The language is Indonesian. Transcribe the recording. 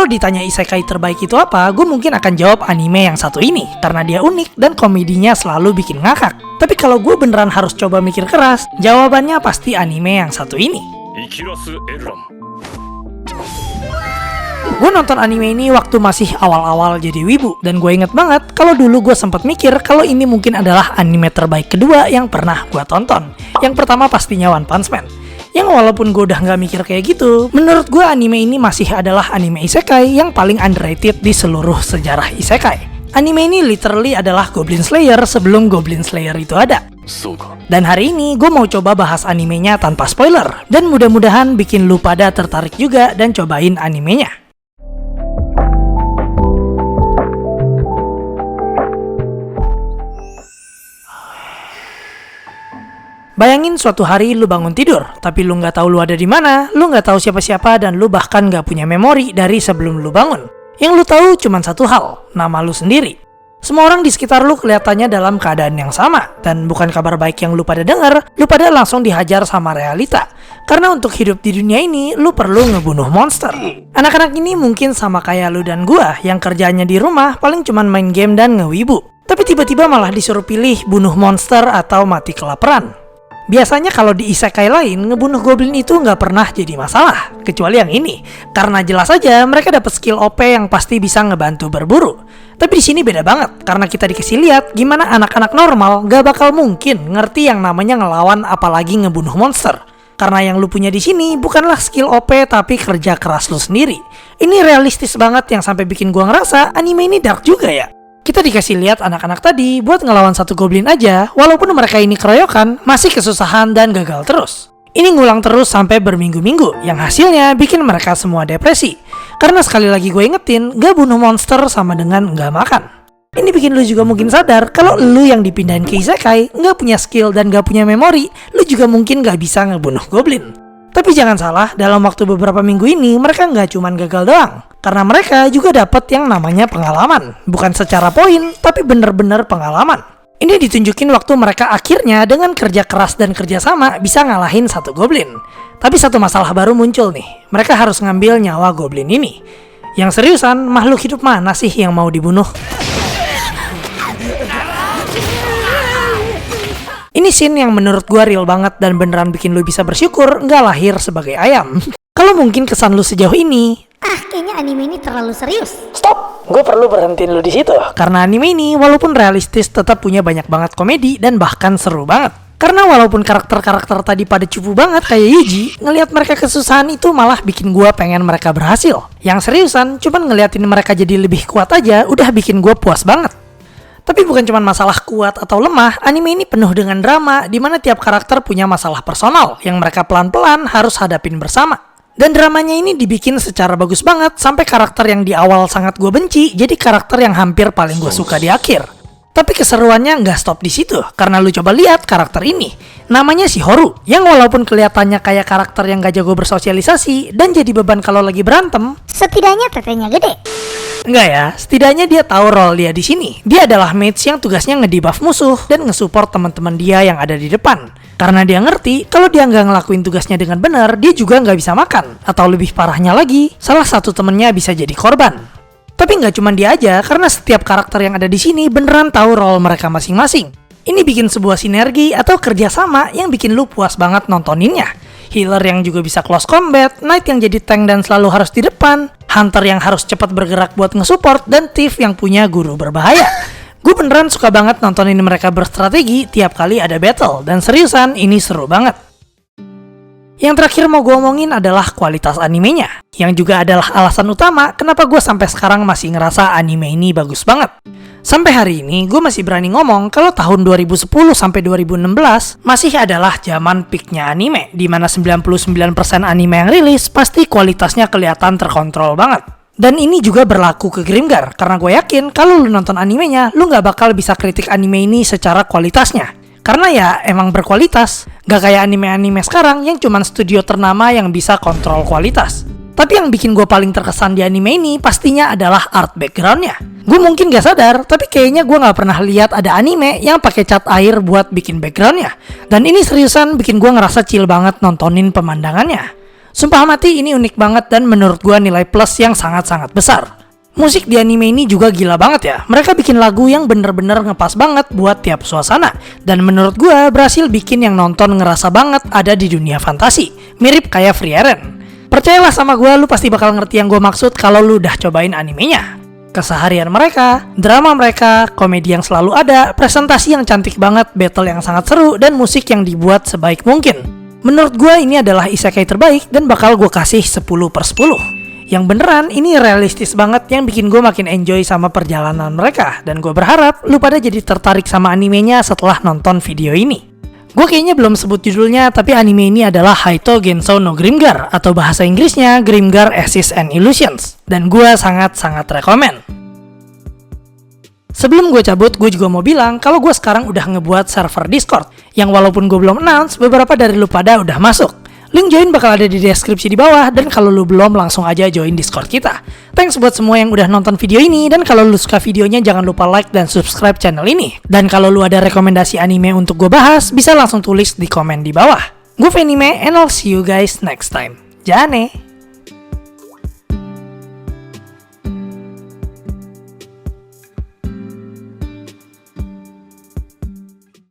Kalau ditanya isekai terbaik itu apa, gue mungkin akan jawab anime yang satu ini, karena dia unik dan komedinya selalu bikin ngakak. Tapi kalau gue beneran harus coba mikir keras, jawabannya pasti anime yang satu ini. Gue nonton anime ini waktu masih awal-awal jadi wibu, dan gue inget banget kalau dulu gue sempat mikir kalau ini mungkin adalah anime terbaik kedua yang pernah gue tonton. Yang pertama pastinya One Punch Man. Yang walaupun gue udah gak mikir kayak gitu, menurut gue anime ini masih adalah anime isekai yang paling underrated di seluruh sejarah isekai. Anime ini literally adalah Goblin Slayer sebelum Goblin Slayer itu ada. Dan hari ini gue mau coba bahas animenya tanpa spoiler, dan mudah-mudahan bikin lu pada tertarik juga dan cobain animenya. Bayangin suatu hari lu bangun tidur, tapi lu nggak tahu lu ada di mana, lu nggak tahu siapa-siapa, dan lu bahkan nggak punya memori dari sebelum lu bangun. Yang lu tahu cuma satu hal, nama lu sendiri. Semua orang di sekitar lu kelihatannya dalam keadaan yang sama, dan bukan kabar baik yang lu pada denger, lu pada langsung dihajar sama realita. Karena untuk hidup di dunia ini, lu perlu ngebunuh monster. Anak-anak ini mungkin sama kayak lu dan gua, yang kerjanya di rumah paling cuman main game dan ngewibu. Tapi tiba-tiba malah disuruh pilih bunuh monster atau mati kelaparan. Biasanya kalau di isekai lain, ngebunuh goblin itu nggak pernah jadi masalah, kecuali yang ini. Karena jelas aja mereka dapat skill OP yang pasti bisa ngebantu berburu. Tapi di sini beda banget, karena kita dikasih lihat gimana anak-anak normal nggak bakal mungkin ngerti yang namanya ngelawan apalagi ngebunuh monster. Karena yang lu punya di sini bukanlah skill OP tapi kerja keras lu sendiri. Ini realistis banget yang sampai bikin gua ngerasa anime ini dark juga ya. Kita dikasih lihat anak-anak tadi buat ngelawan satu goblin aja, walaupun mereka ini keroyokan, masih kesusahan dan gagal terus. Ini ngulang terus sampai berminggu-minggu, yang hasilnya bikin mereka semua depresi. Karena sekali lagi gue ingetin, gak bunuh monster sama dengan gak makan. Ini bikin lu juga mungkin sadar kalau lu yang dipindahin ke isekai, gak punya skill dan gak punya memori, lu juga mungkin gak bisa ngebunuh goblin. Tapi jangan salah, dalam waktu beberapa minggu ini mereka nggak cuma gagal doang. Karena mereka juga dapat yang namanya pengalaman. Bukan secara poin, tapi bener-bener pengalaman. Ini ditunjukin waktu mereka akhirnya dengan kerja keras dan kerjasama bisa ngalahin satu goblin. Tapi satu masalah baru muncul nih. Mereka harus ngambil nyawa goblin ini. Yang seriusan, makhluk hidup mana sih yang mau dibunuh? Ini scene yang menurut gua real banget dan beneran bikin lu bisa bersyukur nggak lahir sebagai ayam. Kalau mungkin kesan lu sejauh ini, kayaknya anime ini terlalu serius. Stop, gue perlu berhentiin lu di situ. Karena anime ini walaupun realistis tetap punya banyak banget komedi dan bahkan seru banget. Karena walaupun karakter-karakter tadi pada cupu banget kayak Yuji, ngelihat mereka kesusahan itu malah bikin gua pengen mereka berhasil. Yang seriusan, cuman ngeliatin mereka jadi lebih kuat aja udah bikin gua puas banget. Tapi bukan cuma masalah kuat atau lemah, anime ini penuh dengan drama di mana tiap karakter punya masalah personal yang mereka pelan-pelan harus hadapin bersama. Dan dramanya ini dibikin secara bagus banget sampai karakter yang di awal sangat gue benci jadi karakter yang hampir paling gue suka di akhir. Tapi keseruannya nggak stop di situ karena lu coba lihat karakter ini. Namanya si Horu, yang walaupun kelihatannya kayak karakter yang gak jago bersosialisasi dan jadi beban kalau lagi berantem, setidaknya tetenya gede. Enggak ya, setidaknya dia tahu role dia di sini. Dia adalah mage yang tugasnya ngedebuff musuh dan ngesupport teman-teman dia yang ada di depan. Karena dia ngerti kalau dia nggak ngelakuin tugasnya dengan benar, dia juga nggak bisa makan. Atau lebih parahnya lagi, salah satu temennya bisa jadi korban. Tapi nggak cuma dia aja, karena setiap karakter yang ada di sini beneran tahu role mereka masing-masing. Ini bikin sebuah sinergi atau kerjasama yang bikin lu puas banget nontoninnya. Healer yang juga bisa close combat, knight yang jadi tank dan selalu harus di depan, hunter yang harus cepat bergerak buat nge-support, dan thief yang punya guru berbahaya. Gue beneran suka banget nontonin mereka berstrategi tiap kali ada battle, dan seriusan ini seru banget. Yang terakhir mau gue omongin adalah kualitas animenya, yang juga adalah alasan utama kenapa gue sampai sekarang masih ngerasa anime ini bagus banget. Sampai hari ini gue masih berani ngomong kalau tahun 2010 sampai 2016 masih adalah zaman peaknya anime, di mana 99% anime yang rilis pasti kualitasnya kelihatan terkontrol banget. Dan ini juga berlaku ke Grimgar, karena gue yakin kalau lu nonton animenya, lu gak bakal bisa kritik anime ini secara kualitasnya. Karena ya emang berkualitas, gak kayak anime-anime sekarang yang cuman studio ternama yang bisa kontrol kualitas. Tapi yang bikin gue paling terkesan di anime ini pastinya adalah art backgroundnya. Gue mungkin gak sadar, tapi kayaknya gue gak pernah lihat ada anime yang pakai cat air buat bikin backgroundnya. Dan ini seriusan bikin gue ngerasa chill banget nontonin pemandangannya. Sumpah mati ini unik banget dan menurut gua nilai plus yang sangat-sangat besar. Musik di anime ini juga gila banget ya. Mereka bikin lagu yang bener-bener ngepas banget buat tiap suasana. Dan menurut gua berhasil bikin yang nonton ngerasa banget ada di dunia fantasi. Mirip kayak Frieren. Percayalah sama gua, lu pasti bakal ngerti yang gua maksud kalau lu udah cobain animenya. Keseharian mereka, drama mereka, komedi yang selalu ada, presentasi yang cantik banget, battle yang sangat seru, dan musik yang dibuat sebaik mungkin. Menurut gue ini adalah isekai terbaik dan bakal gue kasih 10/10. Yang beneran ini realistis banget yang bikin gue makin enjoy sama perjalanan mereka. Dan gue berharap lu pada jadi tertarik sama animenya setelah nonton video ini. Gue kayaknya belum sebut judulnya, tapi anime ini adalah Haito Gensou no Grimgar atau bahasa Inggrisnya Grimgar Axis and Illusions. Dan gue sangat-sangat rekomen. Sebelum gue cabut, gue juga mau bilang kalau gue sekarang udah ngebuat server Discord yang walaupun gue belum announce, beberapa dari lu pada udah masuk. Link join bakal ada di deskripsi di bawah, dan kalau lu belum langsung aja join Discord kita. Thanks buat semua yang udah nonton video ini, dan kalau lu suka videonya jangan lupa like dan subscribe channel ini. Dan kalau lu ada rekomendasi anime untuk gue bahas, bisa langsung tulis di komen di bawah. Gue Venime and I'll see you guys next time. Jane!